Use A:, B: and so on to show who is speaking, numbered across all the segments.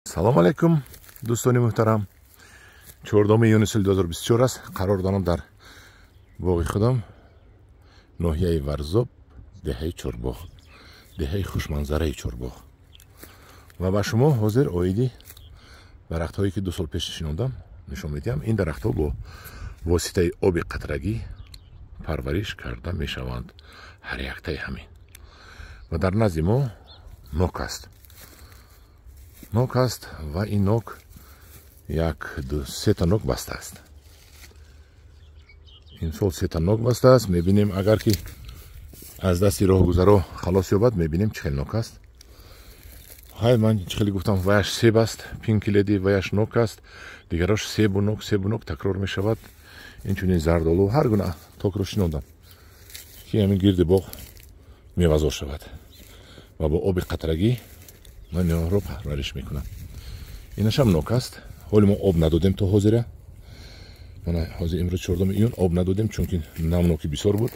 A: салом алейкум дӯстони муҳтарам. 14 июни соли 2024 аст. қарор дорам дар боғи худам ноҳияи Варзоб, деҳаи Чорбоғ, деҳаи хушманзараи Чорбоғ ва ба шумо ҳозир оиди дарахтҳое ки 2 сол пеш шинондам нишон медиҳам. Ин дарахтҳо бо воситаи оби қатрагӣ парвариш карда мешаванд, ҳар яктаи ҳамин. ва дар назди мо нок аст. Нок аст ва ин нок як, ду, се та нок баста аст. ин сол се та нок баста аст. мебинем агар ки аз дасти роҳгузаро халос ёбад, мебинем чӣ хел нок аст. ҳай ман чӣ хеле гуфтам, ваяш себ аст, пинкиледи ваяш нок аст, дигарош себу нок такрор мешавад. инчунин зардолу ҳар гуна токро шинондам ки ҳамин гирди боғ мевазор шавад ва бо оби қатрагӣ ман инҳоро парвариш мекунам. инашам нок аст. ҳоли мо об надодем то ҳозира. мана ҳозир имрӯз 14 июн об надодем, чунки намноки бисёр буд.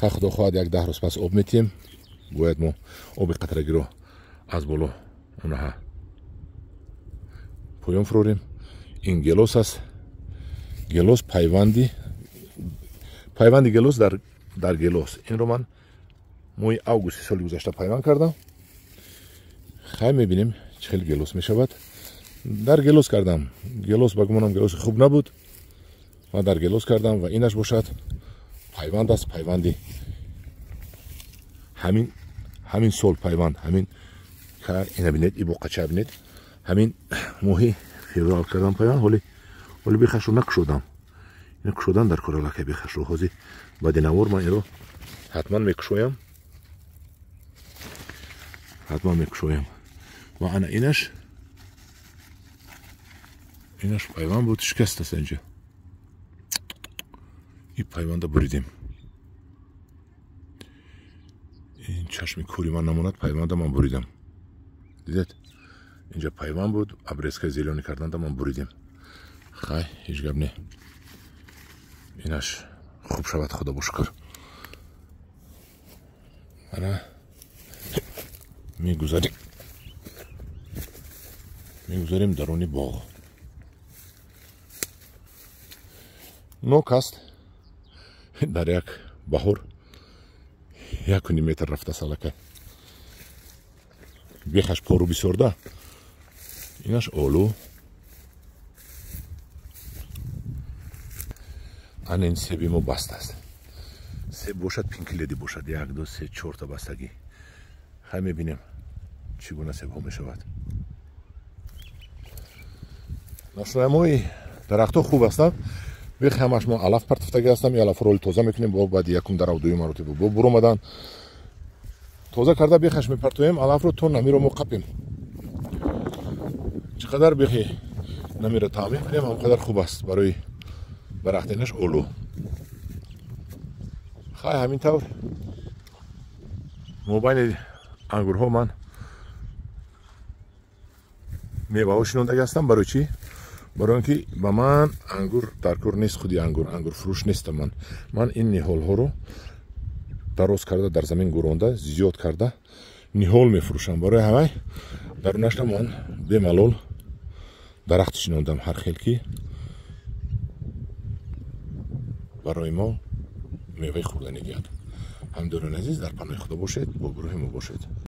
A: ҳар худо хоҳад як 10 рӯз пас об метиҳем. бояд мо оби қатрагиро аз боло онаҳа поён фурорем. ин гелос аст. гелос пайванди гелос дар гелос. инро ман моҳи августи соли гузашта пайванд кардам. хай мебинем чӣ хел гелос мешавад. дар гелос кардам. гелос ба гумонам гелоси хуб набуд. ва дар гелос кардам ва инаш бошад пайванд аст. пайванди ҳамин сол пайванд, ҳамин ина бинед, и боқача бинед, ҳамин моҳи феврал кардам пайванд. ҳоли бехашро накушодам. ина кушодан дар коралака бехашро. ҳозир ба динавор ман инро ҳатман мекушоям. ва ана инаш пайванд буд, шикаст аст инҷа. ин пайванда буридем. ин чашми кӯри ман намонад, пайванда ман буридам. дидед? инҷа пайванд буд, обрезкаи зелёни карданда ман буридем. хай ҳеҷ гап не. инаш хуб шавад, худо бо шукр. ана мегузарем дарони боғ. нок аст. дар як баҳор 1 метр рафтаст аллакай. бехаш пору бисёрда. инаш олу. ана ин себи мо баста аст. себ бошад, пинкиледи бошад. 1, 2, 3, 4 та бастагӣ. хай мебинем чӣ гуна себҳо мешавад. нашноямои дарахтҳо хуб ҳастанд. бехи ҳамаш мо алаф партофтагӣ ҳастам. алафро роли тоза мекунем. бо баъди якум дарав дуюм маротиба бо буромадан тоза карда бехаш мепартоем. алафро то намиро мо қапем. чӣ қадар бехи намиро таъмин кунем, ҳам қадар хуб аст барои дарахтенаш олу. хай ҳамин тавр мобайни ангурҳо ман меваҳо шинондаги ҳастам. барои чӣ? барои ин ки ба ман ангур даркор нест. худи ангурфурӯш нестам ман ин ниҳолҳоро дароз карда дар замин гуронда зиёд карда ниҳол мефурӯшам. барои ҳамай дарунашта ман бемалол дарахт шинондам ҳар хел ки барои мо меваи хӯрданӣ диҳад. ҳамдорини азиз, дар паноҳи худо бошед, бо гурӯҳи мо бошед.